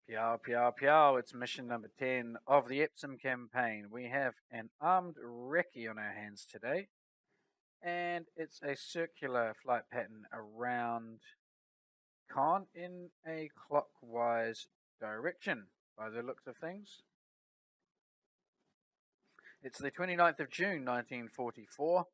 Piao, piao, piao. It's mission number 10 of the Epsom campaign. We have an armed recce on our hands today, and it's a circular flight pattern around Caen in a clockwise direction by the looks of things. It's the 29th of June 1944,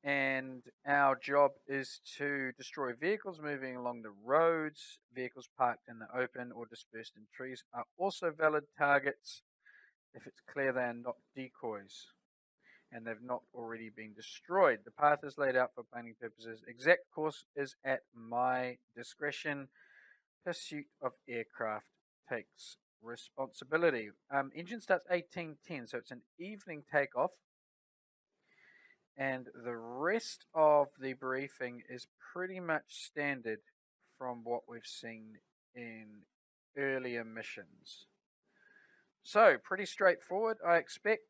and our job is to destroy vehicles moving along the roads. Vehicles parked in the open or dispersed in trees are also valid targets if it's clear they are not decoys and they've not already been destroyed. The path is laid out for planning purposes. Exact course is at my discretion. Pursuit of aircraft takes responsibility. Engine starts 18:10, so it's an evening takeoff. And the rest of the briefing is pretty much standard from what we've seen in earlier missions. So, pretty straightforward, I expect.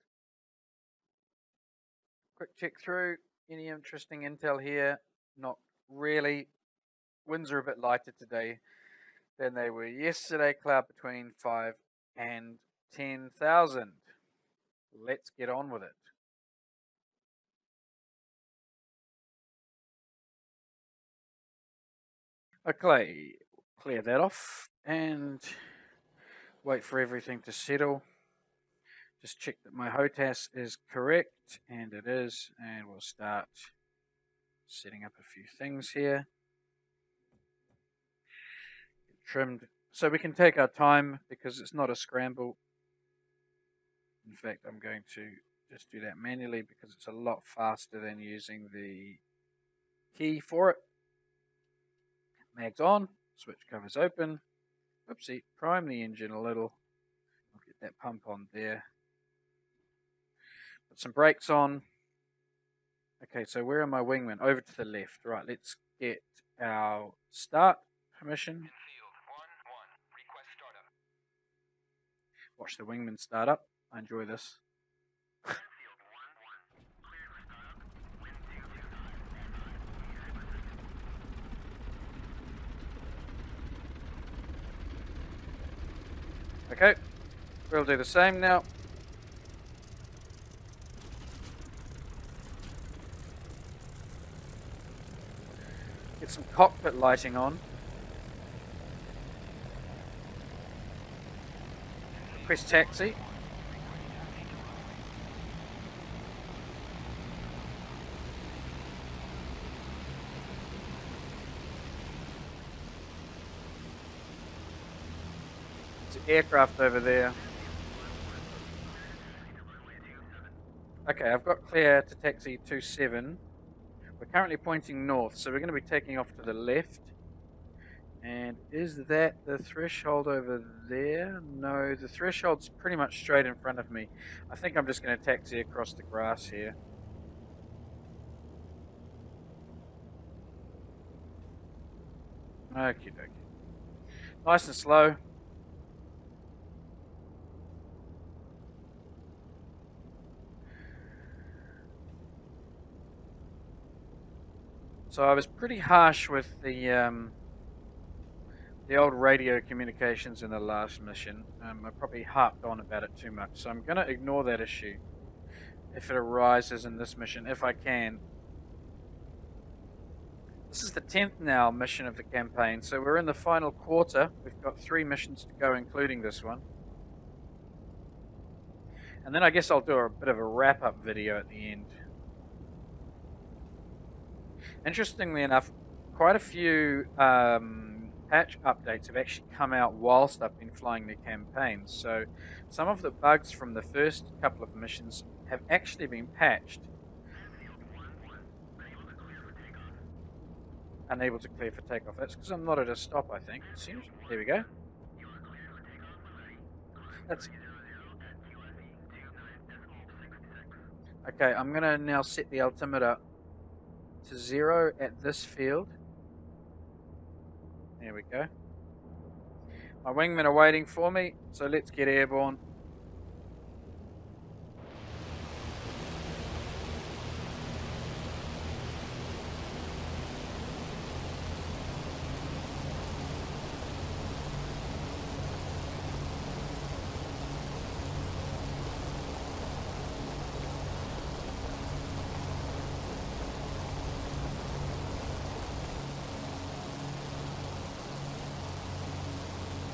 Quick check through. Any interesting intel here? Not really. Winds are a bit lighter today than they were yesterday. Cloud between 5 and 10,000. Let's get on with it. Okay, clear that off and wait for everything to settle. Just check that my HOTAS is correct, and it is, and we'll start setting up a few things here. Get trimmed, so we can take our time because it's not a scramble. In fact, I'm going to just do that manually because it's a lot faster than using the key for it. Mags on, switch covers open. Oopsie, prime the engine a little. I'll get that pump on there. Put some brakes on. Okay, so where are my wingmen? Over to the left. Right, let's get our start permission. Watch the wingmen start up. I enjoy this. Okay, we'll do the same now. Get some cockpit lighting on. Press taxi. Aircraft over there. Okay, I've got clear to taxi 27. We're currently pointing north, so we're going to be taking off to the left. And is that the threshold over there? No, the threshold's pretty much straight in front of me. I think I'm just going to taxi across the grass here. Okie dokie. Nice and slow. So I was pretty harsh with the old radio communications in the last mission. I probably harped on about it too much, so I'm going to ignore that issue if it arises in this mission, if I can. This is the 10th now mission of the campaign, so we're in the final quarter. We've got 3 missions to go, including this one. And then I guess I'll do a bit of a wrap-up video at the end. Interestingly enough, quite a few patch updates have actually come out whilst I've been flying the campaign. So some of the bugs from the first couple of missions have actually been patched. Unable to clear for takeoff. That's because I'm not at a stop, I think. There we go. That's... Okay, I'm going to now set the altimeter to 0 at this field. There we go. My wingmen are waiting for me, so let's get airborne.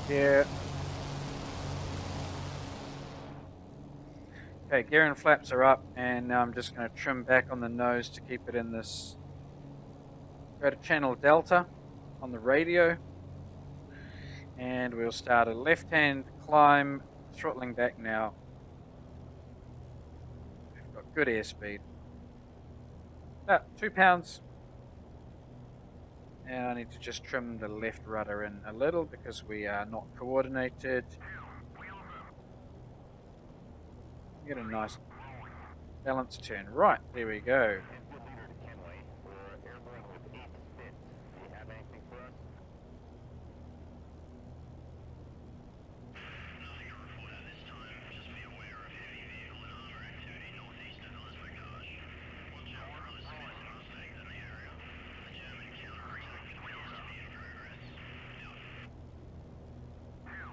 Gear. Okay, gear and flaps are up, and now I'm just going to trim back on the nose to keep it in this. Go to channel Delta on the radio, and we'll start a left-hand climb, throttling back now. We've got good airspeed. About 2 pounds. And I need to just trim the left rudder in a little because we are not coordinated. Get a nice balanced turn. Right, there we go.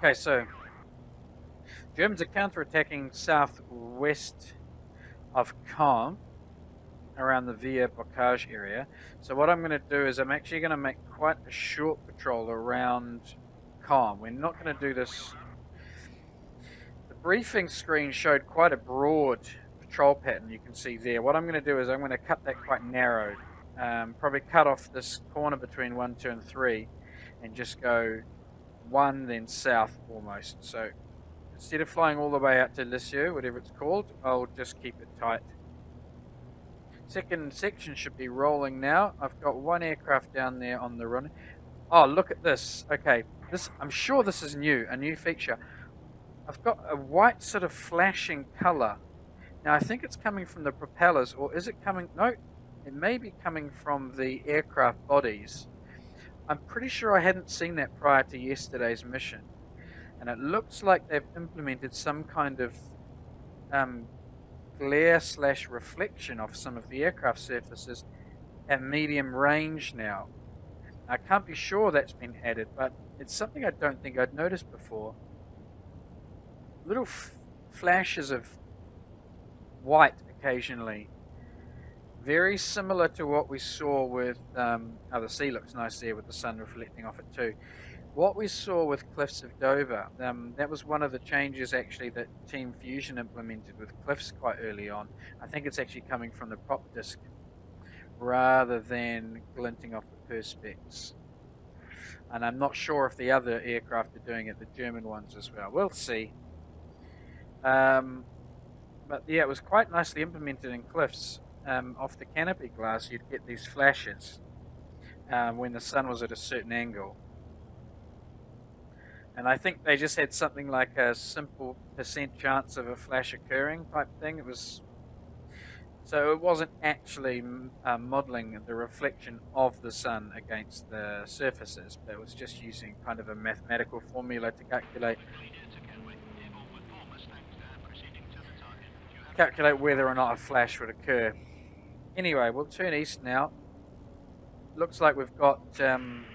Okay, so Germans are counter-attacking southwest of Caen around the Via Bocage area. So what I'm going to do is I'm actually going to make quite a short patrol around Caen. We're not going to do this. The briefing screen showed quite a broad patrol pattern you can see there. What I'm going to do is I'm going to cut that quite narrow. Probably cut off this corner between 1, 2 and 3 and just go 1 then south almost. So instead of flying all the way out to Lisieux, whatever it's called, I'll just keep it tight. Second section should be rolling now. I've got one aircraft down there on the run. Oh, look at this. Okay, I'm sure this is new, a new feature. I've got a white sort of flashing color. Now I think it's coming from the propellers, or is it coming? No, it may be coming from the aircraft bodies. I'm pretty sure I hadn't seen that prior to yesterday's mission. And it looks like they've implemented some kind of glare/reflection of some of the aircraft surfaces at medium range now. I can't be sure that's been added, but it's something I don't think I'd noticed before. Little flashes of white occasionally. Very similar to what we saw with, the sea looks nice there with the sun reflecting off it too. What we saw with Cliffs of Dover, that was one of the changes actually that Team Fusion implemented with Cliffs quite early on. I think it's actually coming from the prop disc rather than glinting off the perspex. And I'm not sure if the other aircraft are doing it, the German ones as well. We'll see. But yeah, it was quite nicely implemented in Cliffs. Off the canopy glass, you'd get these flashes when the sun was at a certain angle. And I think they just had something like a simple % chance of a flash occurring type thing. So it wasn't actually modeling the reflection of the sun against the surfaces, but it was just using kind of a mathematical formula to calculate whether or not a flash would occur. Anyway, we'll turn east now. Looks like we've got 2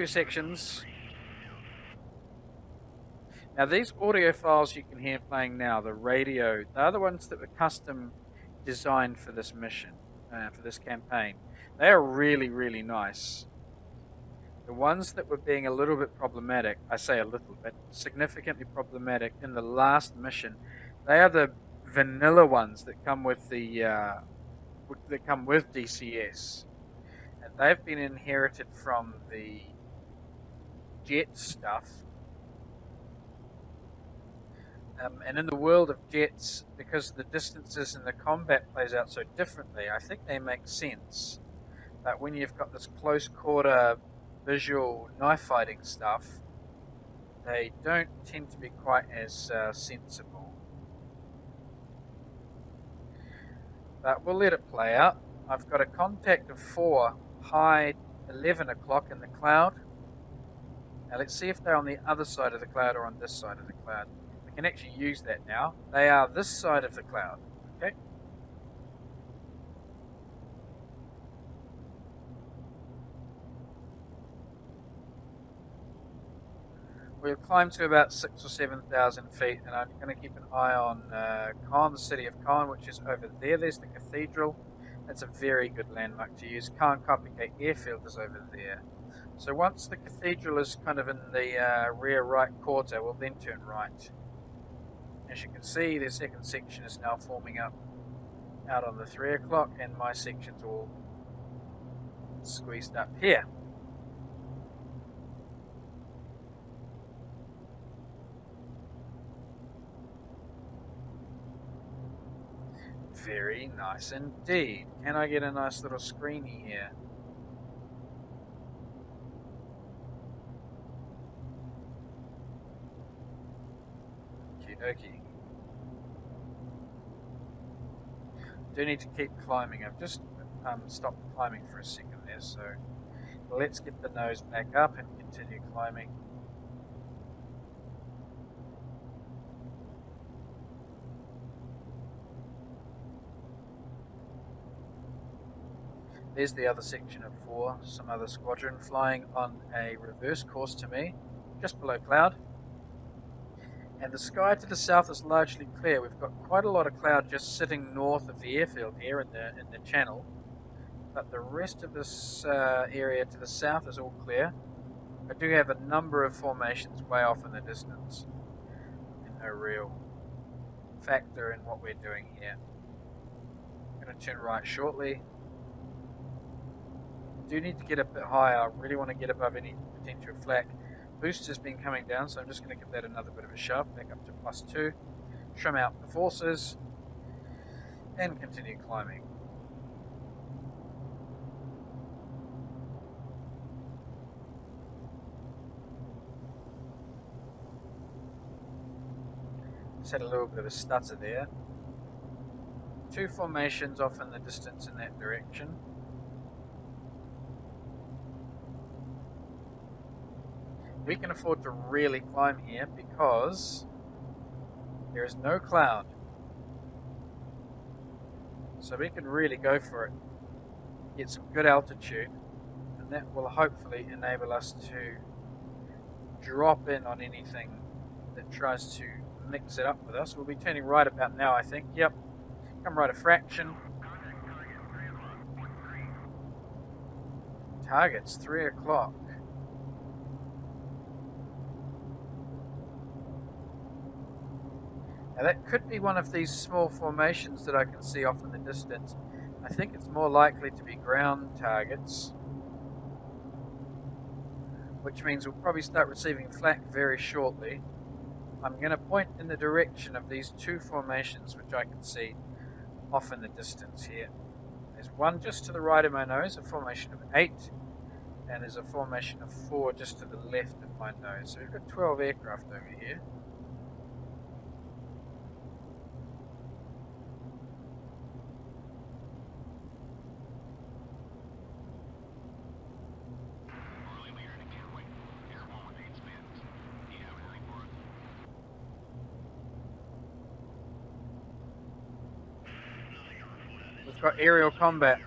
sections. Now these audio files you can hear playing now, the radio, they're the ones that were custom designed for this mission, for this campaign. They are really, really nice. The ones that were being a little bit problematic, I say a little bit, significantly problematic in the last mission, they are the vanilla ones that come with DCS, and they've been inherited from the jet stuff. And in the world of jets, because the distances and the combat plays out so differently, I think they make sense. But when you've got this close quarter visual knife fighting stuff, they don't tend to be quite as sensible. But we'll let it play out. I've got a contact of 4, high 11 o'clock in the cloud. Now let's see if they're on the other side of the cloud or on this side of the cloud. We can actually use that now. They are this side of the cloud. Okay. We'll climb to about 6,000 or 7,000 feet, and I'm going to keep an eye on Caen, the city of Caen, which is over there. There's the cathedral. That's a very good landmark to use. Caen Copycat Airfield is over there. So once the cathedral is kind of in the rear right quarter, we'll then turn right. As you can see, the second section is now forming up out on the 3 o'clock, and my section's all squeezed up here. Very nice indeed. Can I get a nice little screeny here? Okie dokie. Do need to keep climbing. I've just stopped climbing for a second there, so let's get the nose back up and continue climbing. There's the other section of 4, some other squadron flying on a reverse course to me, just below cloud. And the sky to the south is largely clear. We've got quite a lot of cloud just sitting north of the airfield here in the channel. But the rest of this area to the south is all clear. I do have a number of formations way off in the distance, and no real factor in what we're doing here. I'm going to turn right shortly. Do need to get a bit higher. I really want to get above any potential flak. Boost has been coming down, so I'm just going to give that another bit of a shove, back up to +2, trim out the forces, and continue climbing. Just had a little bit of a stutter there. 2 formations off in the distance in that direction. We can afford to really climb here because there is no cloud. So we can really go for it. Get some good altitude, and that will hopefully enable us to drop in on anything that tries to mix it up with us. We'll be turning right about now, I think. Yep. Come right a fraction. Target's 3 o'clock. Now that could be one of these small formations that I can see off in the distance. I think it's more likely to be ground targets, which means we'll probably start receiving flak very shortly. I'm going to point in the direction of these 2 formations which I can see off in the distance here. There's one just to the right of my nose, a formation of 8, and there's a formation of 4 just to the left of my nose. So we've got 12 aircraft over here. We've got aerial combat.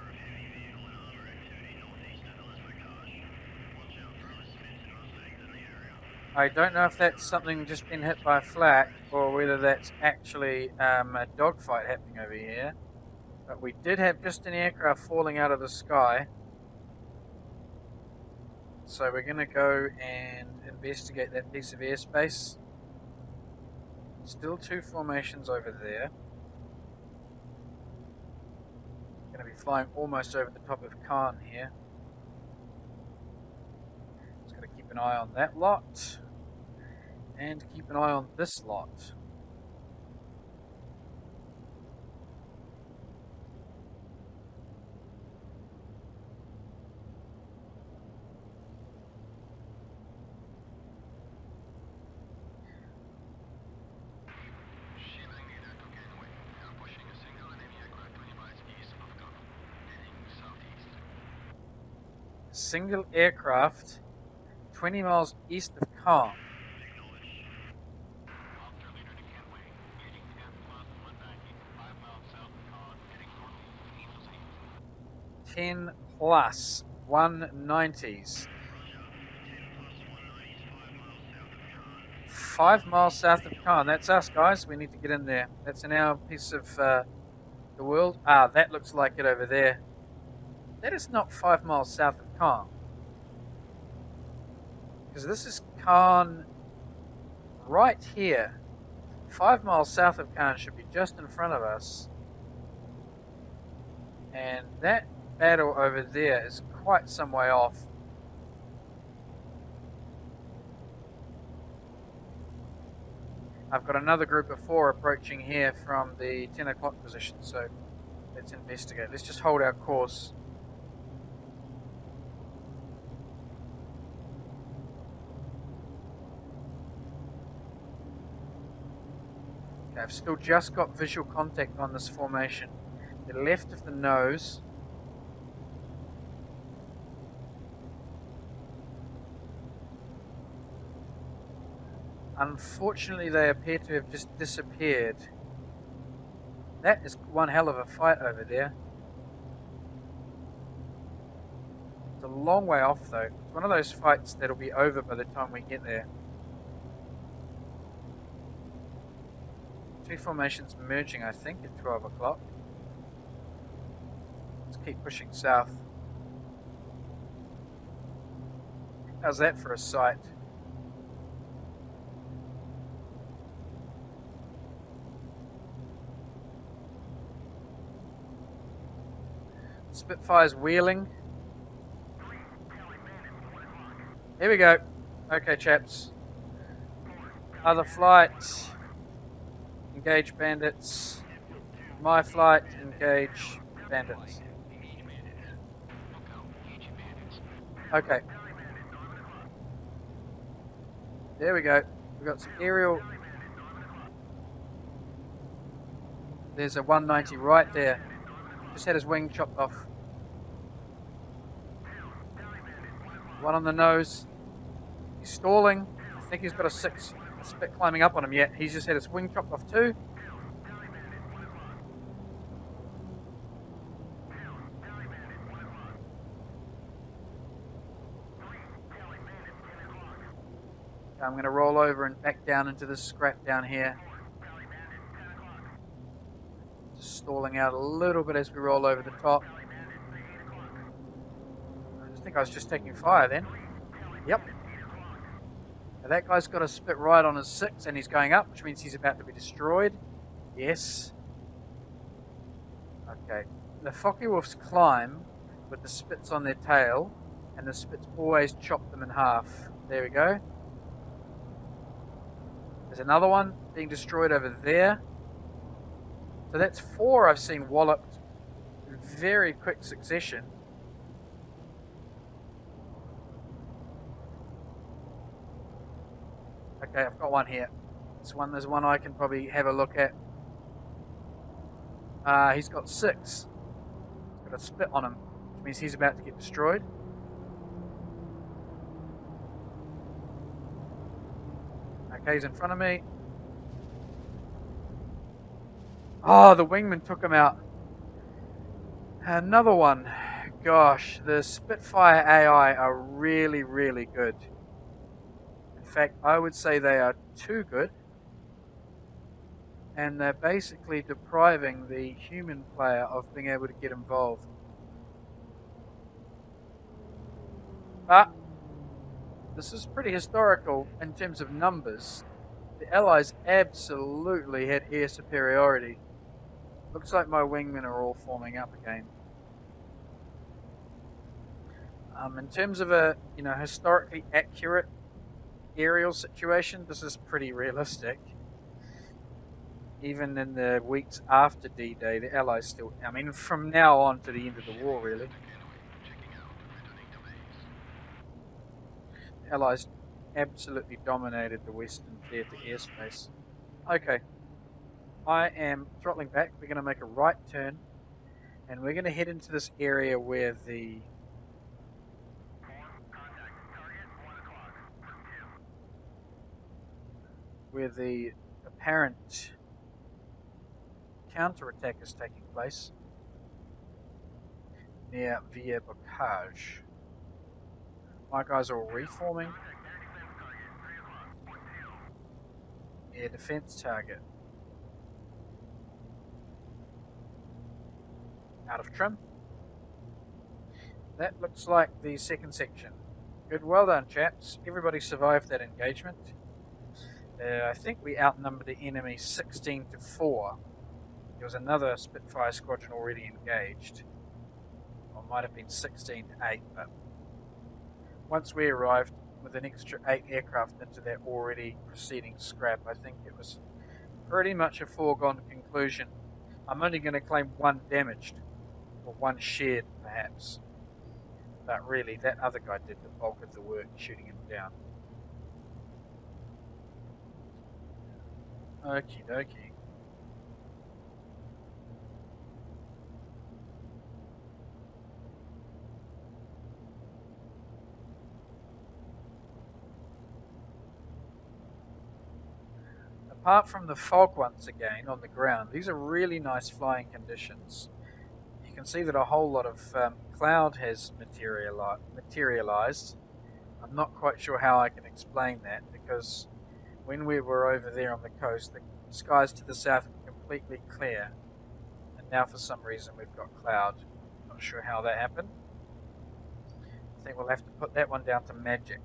I don't know if that's something just been hit by flak or whether that's actually a dogfight happening over here. But we did have just an aircraft falling out of the sky. So we're going to go and investigate that piece of airspace. Still 2 formations over there. Going to be flying almost over the top of Khan here. Just got to keep an eye on that lot. And keep an eye on this lot. Single aircraft 20 miles east of Khan. +10 190s. 5 miles south of Khan. That's us, guys. We need to get in there. That's in our piece of the world. Ah, that looks like it over there. That is not 5 miles south of Khan. Because this is Cairn right here. 5 miles south of Cairn should be just in front of us. And that battle over there is quite some way off. I've got another group of 4 approaching here from the 10 o'clock position, so let's investigate. Let's just hold our course. Okay, I've still just got visual contact on this formation. The left of the nose. Unfortunately, they appear to have just disappeared. That is one hell of a fight over there. It's a long way off, though. It's one of those fights that'll be over by the time we get there. 2 formations merging, I think, at 12 o'clock. Let's keep pushing south. How's that for a sight? Spitfire's wheeling. Here we go. Okay, chaps. Other flight. Engage bandits. My flight. Engage bandits. Okay. There we go. We've got some aerial. There's a 190 right there. Just had his wing chopped off. One on the nose. He's stalling. I think he's got a 6 Spit climbing up on him yet. He's just had his wing chopped off too. I'm going to roll over and back down into this scrap down here. Just stalling out a little bit as we roll over the top. I think I was just taking fire then. Yep. Now that guy's got a spit right on his 6 and he's going up, which means he's about to be destroyed. Yes. Okay. The Focke-Wulfs climb with the spits on their tail, and the spits always chop them in half. There we go. There's another one being destroyed over there. So that's 4 I've seen walloped in very quick succession. Okay, I've got one here. There's one I can probably have a look at. He's got 6. He's got a spit on him, which means he's about to get destroyed. Okay, he's in front of me. Oh, the wingman took him out. Another one. Gosh, the Spitfire AI are really, really good. In fact, I would say they are too good. And they're basically depriving the human player of being able to get involved. But this is pretty historical in terms of numbers. The Allies absolutely had air superiority. Looks like my wingmen are all forming up again. In terms of a historically accurate aerial situation, this is pretty realistic. Even in the weeks after D-Day, the Allies still, I mean, from now on to the end of the war, really. The Allies absolutely dominated the Western theatre airspace. Okay, I am throttling back. We're going to make a right turn, and we're going to head into this area where the apparent counterattack is taking place near Via Bocage. My guys are all reforming. Air defense target. Out of trim. That looks like the second section. Good, well done, chaps. Everybody survived that engagement. I think we outnumbered the enemy 16 to 4. There was another Spitfire squadron already engaged. Or it might have been 16 to 8, but once we arrived with an extra 8 aircraft into that already preceding scrap, I think it was pretty much a foregone conclusion. I'm only going to claim one damaged, or one shared perhaps. But really, that other guy did the bulk of the work, shooting him down. Okie dokie. Apart from the fog once again on the ground, these are really nice flying conditions. You can see that a whole lot of cloud has materialized. I'm not quite sure how I can explain that, because when we were over there on the coast, the skies to the south were completely clear, and now for some reason we've got cloud. Not sure how that happened. I think we'll have to put that one down to magic.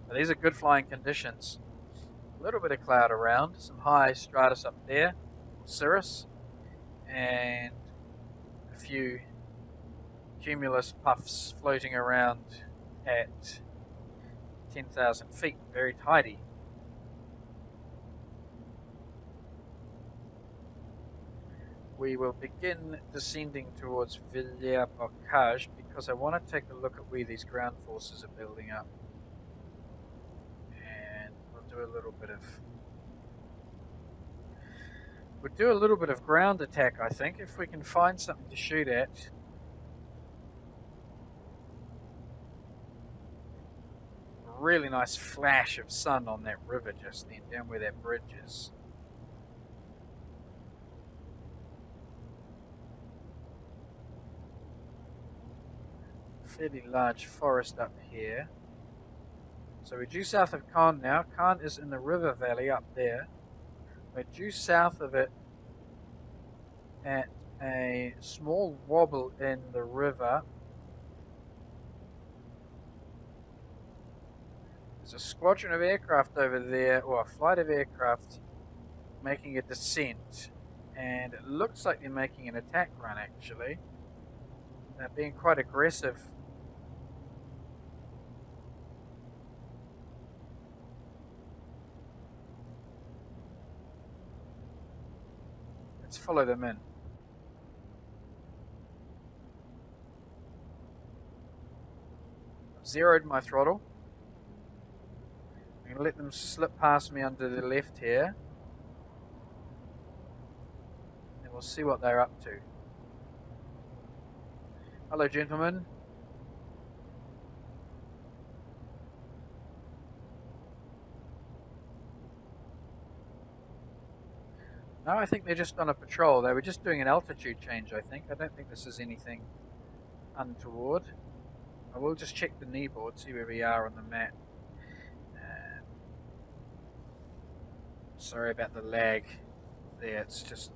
But these are good flying conditions. A little bit of cloud around, some high stratus up there, cirrus, and a few cumulus puffs floating around at 10,000 feet, very tidy. We will begin descending towards Villers-Bocage because I want to take a look at where these ground forces are building up. And we'll do a little bit of ground attack, I think, if we can find something to shoot at. Really nice flash of sun on that river just then, down where that bridge is. Fairly large forest up here. So we're due south of Caen now. Caen is in the river valley up there. We're due south of it at a small wobble in the river. There's a squadron of aircraft over there, or a flight of aircraft making a descent, and it looks like they're making an attack run actually. They're being quite aggressive. Let's follow them in. I've zeroed my throttle. I'm going to let them slip past me under the left here. And we'll see what they're up to. Hello, gentlemen. No, I think they're just on a patrol. They were just doing an altitude change, I think. I don't think this is anything untoward. I will just check the knee board, see where we are on the map. Sorry about the lag there, it's just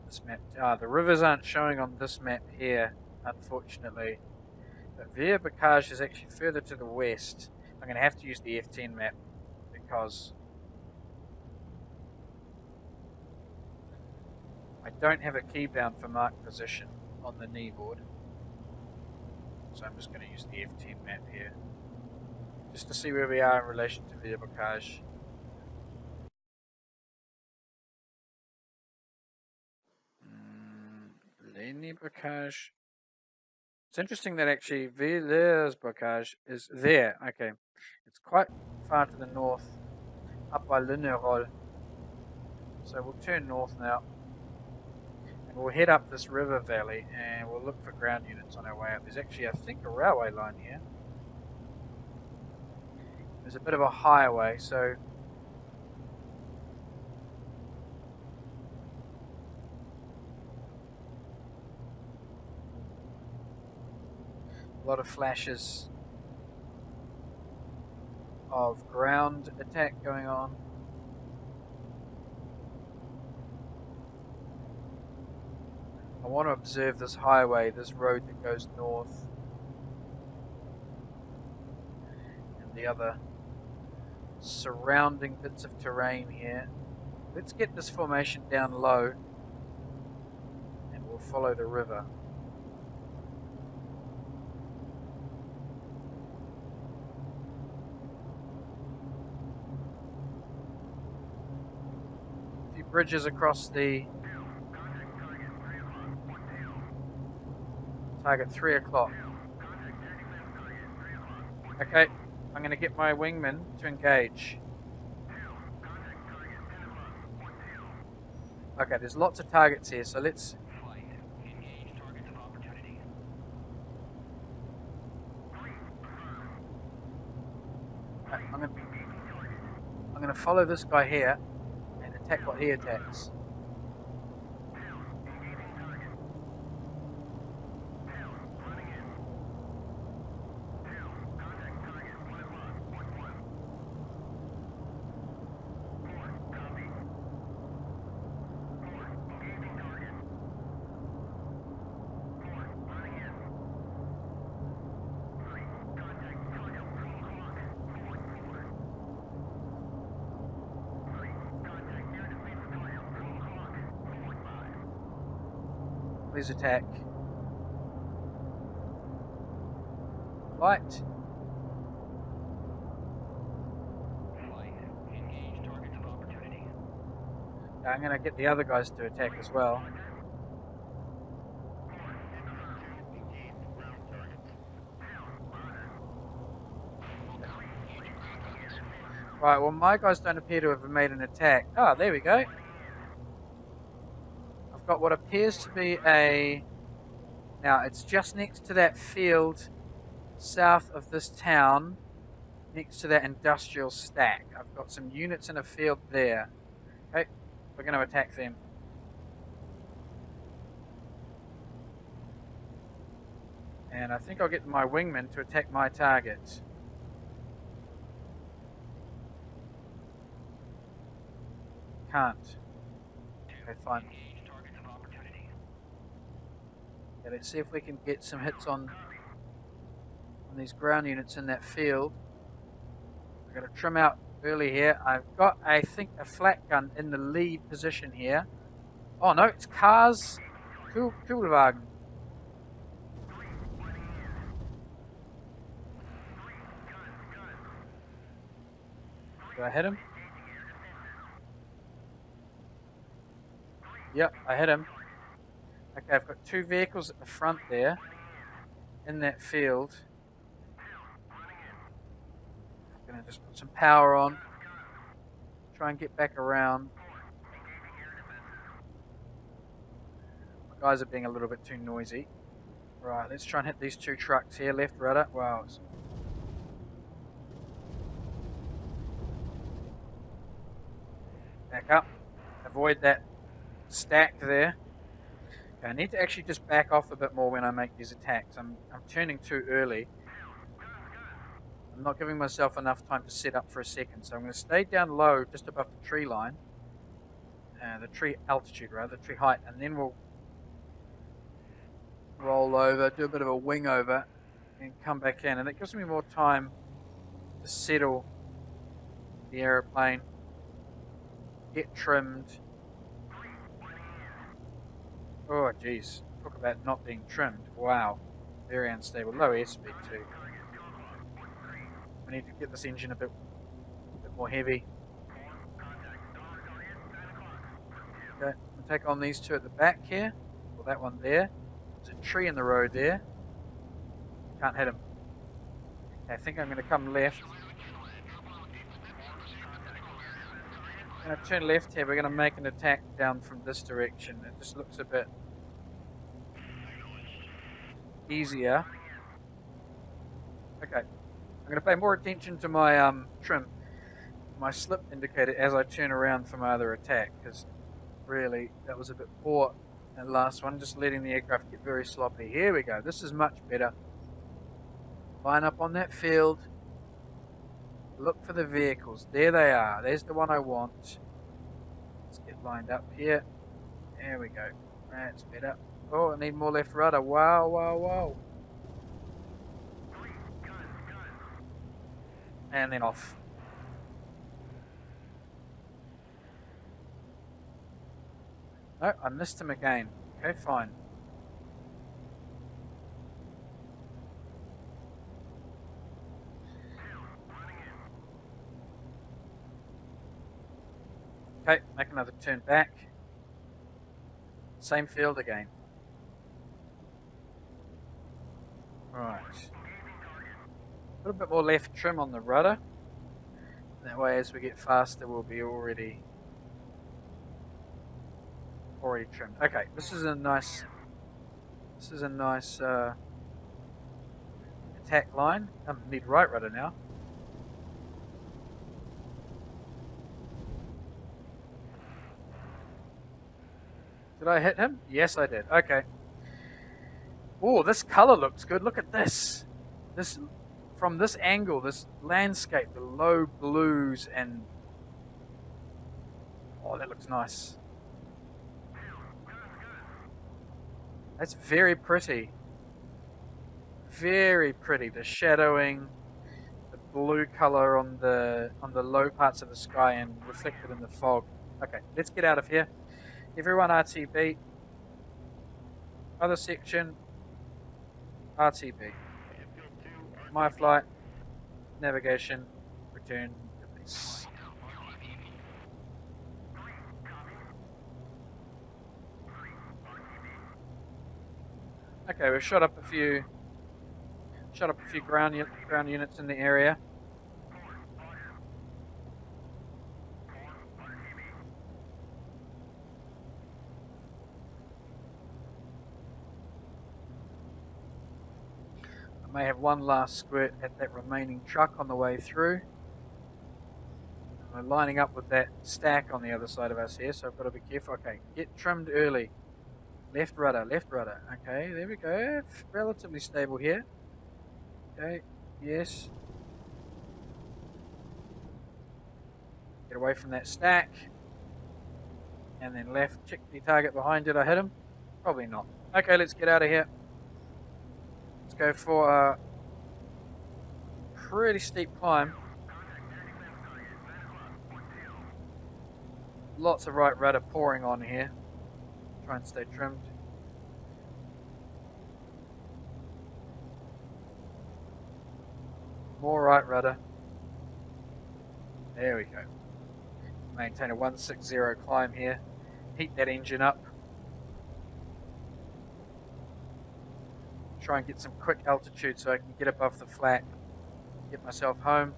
this map. The rivers aren't showing on this map here, unfortunately. But Villers-Bocage is actually further to the west. I'm going to have to use the F10 map because I don't have a key bound for mark position on the knee board. So I'm just going to use the F10 map here, just to see where we are in relation to Villers-Bocage. Villers-Bocage. It's interesting that actually Villers-Bocage is there. Okay, it's quite far to the north, up by Lignerolles. So we'll turn north now, and we'll head up this river valley, and we'll look for ground units on our way up. There's actually, I think, a railway line here. There's a bit of a highway, so a lot of flashes of ground attack going on. I want to observe this highway, this road that goes north. the other surrounding bits of terrain here. Let's get this formation down low and we'll follow the river. A few bridges across the target, 3 o'clock. Okay, I'm going to get my wingman to engage. Okay, there's lots of targets here, so let's... Okay, I'm going to follow this guy here and attack what he attacks. Please attack. Fight. I'm going to get the other guys to attack as well. Right, well my guys don't appear to have made an attack. Ah, there we go. I've got what appears to be a... Now, it's just next to that field south of this town, next to that industrial stack. I've got some units in a field there. Okay, we're going to attack them. And I think I'll get my wingman to attack my target. Can't. Okay, fine. Yeah, let's see if we can get some hits on these ground units in that field. We're going to trim out early here. I've got, I think, a flat gun in the lead position here. Oh no, it's cars. Kühlwagen. Do I hit him? Yep, I hit him. Okay, I've got 2 vehicles at the front there, in that field. I'm going to just put some power on, try and get back around. My guys are being a little bit too noisy. Right, let's try and hit these 2 trucks here, left, rudder. Wow. Back up, avoid that stack there. Okay, I need to actually just back off a bit more when I make these attacks. I'm turning too early. I'm not giving myself enough time to set up for a second, so I'm going to stay down low just above the tree line, the tree altitude rather, the tree height, and then we'll roll over, do a bit of a wing over, and come back in, and it gives me more time to settle the aeroplane, get trimmed. Oh jeez, talk about not being trimmed. Wow, very unstable, low airspeed too. We need to get this engine a bit more heavy. Okay, we'll take on these 2 at the back here, or that one there. There's a tree in the road there. Can't hit him. Okay, I think I'm going to come left. I'm going to turn left here. We're going to make an attack down from this direction. It just looks a bit easier. Okay. I'm going to pay more attention to my trim, my slip indicator as I turn around for my other attack, because really that was a bit poor. That last one, just letting the aircraft get very sloppy. Here we go. This is much better. Line up on that field. Look for the vehicles. There they are. There's the one I want. Let's get lined up here. There we go. That's better. Oh, I need more left rudder. Wow, wow, wow. And then off. No, I missed him again. Okay, fine. Okay, make another turn back. Same field again. Right. Put a bit more left trim on the rudder. That way as we get faster we'll be already trimmed. Okay, this is a nice attack line. Need right rudder now. Did I hit him? Yes, I did. Okay. Oh, this color looks good. Look at this. From this angle, this landscape, the low blues and oh, that looks nice. That's very pretty. Very pretty. The shadowing, the blue color on the low parts of the sky and reflected in the fog. Okay, let's get out of here. Everyone RTB. Other section, RTB. My flight, navigation, return to base. Okay, we've shot up a few ground units in the area. May have one last squirt at that remaining truck on the way through. We're lining up with that stack on the other side of us here, so I've got to be careful. Okay, get trimmed early. Left rudder, left rudder. Okay, there we go. Relatively stable here. Okay, yes. Get away from that stack. And then left, check the target behind. Did I hit him? Probably not. Okay, let's get out of here. Let's go for a pretty steep climb. Lots of right rudder pouring on here. Try and stay trimmed. More right rudder. There we go. Maintain a 160 climb here. Heat that engine up. Try and get some quick altitude so I can get above the flat. Get myself home.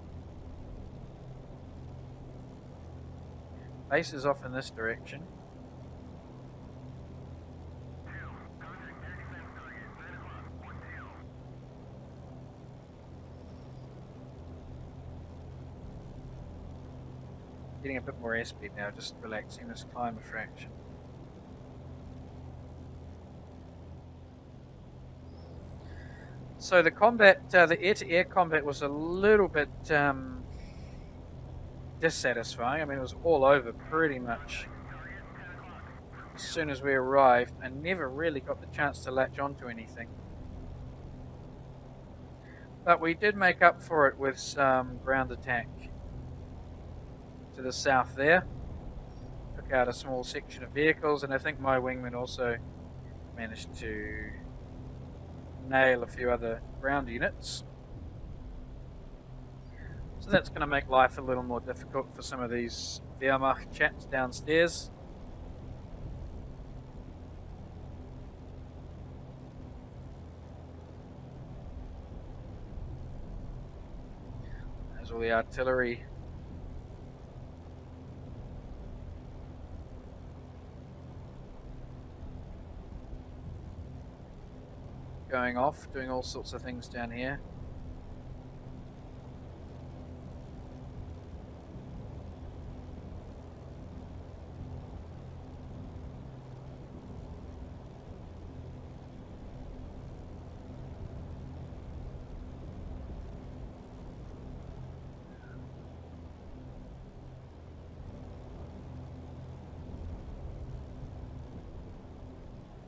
Base is off in this direction. Getting a bit more airspeed now, just relaxing this climb a fraction. So the combat, the air-to-air combat was a little bit dissatisfying. I mean, it was all over pretty much as soon as we arrived. I never really got the chance to latch onto anything. But we did make up for it with some ground attack to the south there. Took out a small section of vehicles, and I think my wingman also managed to nail a few other ground units. So that's going to make life a little more difficult for some of these Wehrmacht chats downstairs. There's all the artillery. Going off, doing all sorts of things down here.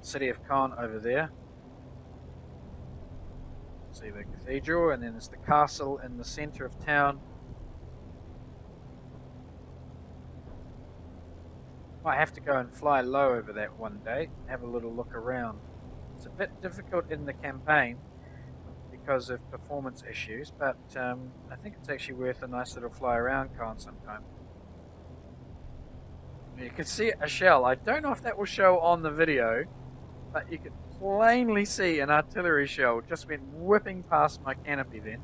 City of Caen over there. See the cathedral, and then there's the castle in the centre of town. Might have to go and fly low over that one day, have a little look around. It's a bit difficult in the campaign because of performance issues, but I think it's actually worth a nice little fly around con sometime. You can see a shell. I don't know if that will show on the video, but you can plainly see an artillery shell just went whipping past my canopy then.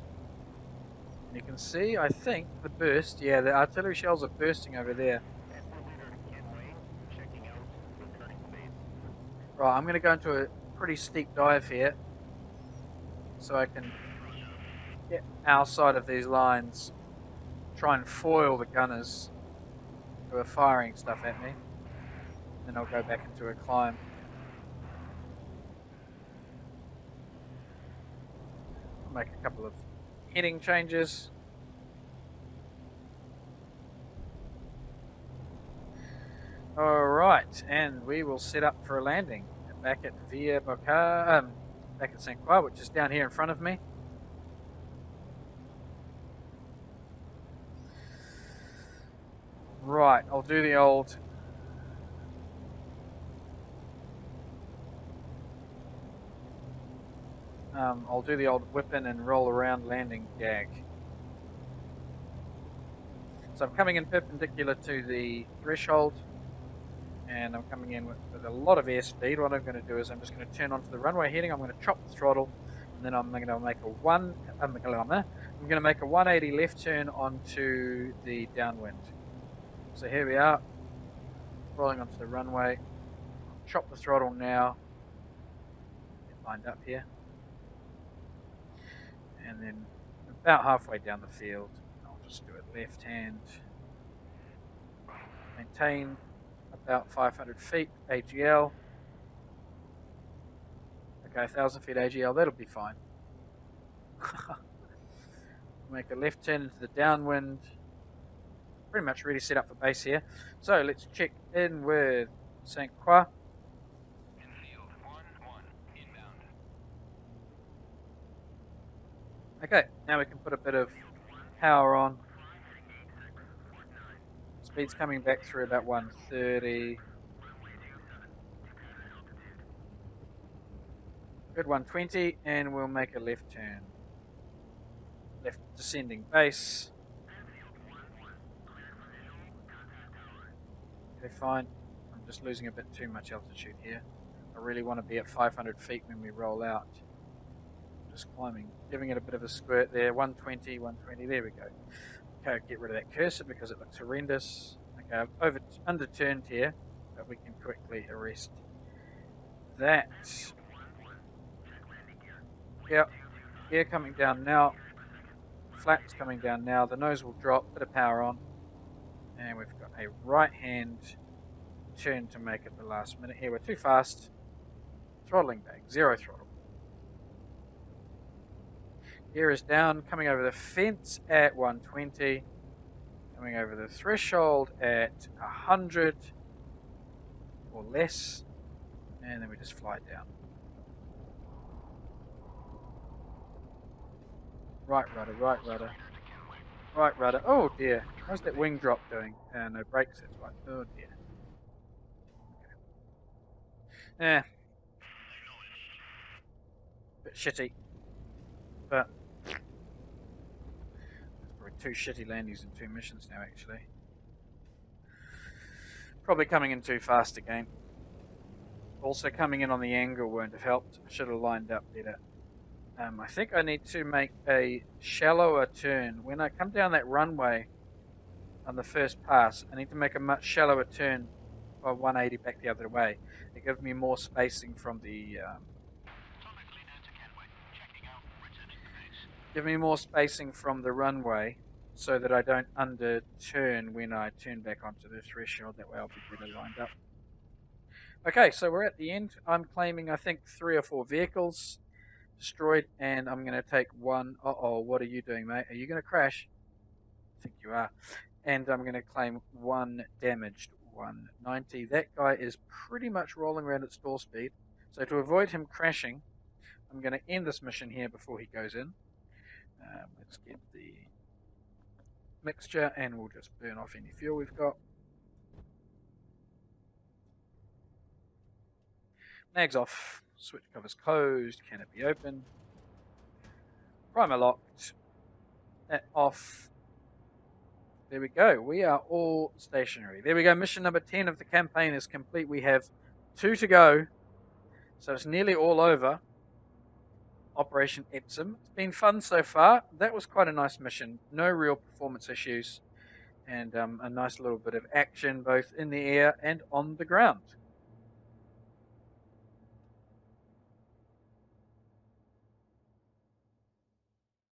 And you can see, I think, the burst. Yeah, the artillery shells are bursting over there. Right, I'm going to go into a pretty steep dive here so I can get our side of these lines, try and foil the gunners who are firing stuff at me. Then I'll go back into a climb. I'll make a couple of heading changes. Alright, and we will set up for a landing back at back at St. Croix, which is down here in front of me. Right, I'll do the old whip in and roll around landing gag. So I'm coming in perpendicular to the threshold, and I'm coming in with a lot of airspeed. What I'm going to do is I'm just going to turn onto the runway heading. I'm going to chop the throttle, and then I'm going to make a 180 left turn onto the downwind. So here we are, rolling onto the runway. Chop the throttle now. Get lined up here, and then about halfway down the field, I'll just do it left hand. Maintain about 500 feet AGL. Okay, 1,000 feet AGL, that'll be fine. Make a left turn into the downwind. Pretty much ready set up for base here. So let's check in with St. Croix. Okay, now we can put a bit of power on. Speed's coming back through about 130. Good 120, and we'll make a left turn. Left descending base. Okay, fine. I'm just losing a bit too much altitude here. I really want to be at 500 feet when we roll out. Just climbing, giving it a bit of a squirt there. 120, 120, there we go. Okay, get rid of that cursor because it looks horrendous. Okay, I've underturned here, but we can quickly arrest that. Yep, gear coming down now. Flaps coming down now. The nose will drop, bit of power on. And we've got a right hand turn to make it the last minute here. We're too fast. Throttling back, zero throttle. Gear is down, coming over the fence at 120. Coming over the threshold at 100 or less. And then we just fly down. Right rudder, right rudder. Right rudder. Oh dear. How's that wing drop doing? No brakes, that's right. Oh dear. Okay. Bit shitty. But there's probably 2 shitty landings and 2 missions now actually. Probably coming in too fast again. Also coming in on the angle won't have helped. Should have lined up better. I think I need to make a shallower turn. When I come down that runway on the first pass, I need to make a much shallower turn by 180 back the other way. It gives me more spacing from the runway so that I don't underturn when I turn back onto the threshold. That way I'll be better lined up. Okay, so we're at the end. I'm claiming I think 3 or 4 vehicles destroyed, and I'm going to take one. What are you doing, mate? Are you going to crash? I think you are. And I'm going to claim 1 damaged, 190. That guy is pretty much rolling around at stall speed. So to avoid him crashing, I'm going to end this mission here before he goes in. Let's get the mixture, and we'll just burn off any fuel we've got. Nags off. Switch covers closed. Canopy open. Primer locked. That off. There we go. We are all stationary. There we go. Mission number 10 of the campaign is complete. We have 2 to go. So it's nearly all over. Operation Epsom. It's been fun so far. That was quite a nice mission. No real performance issues. And a nice little bit of action both in the air and on the ground.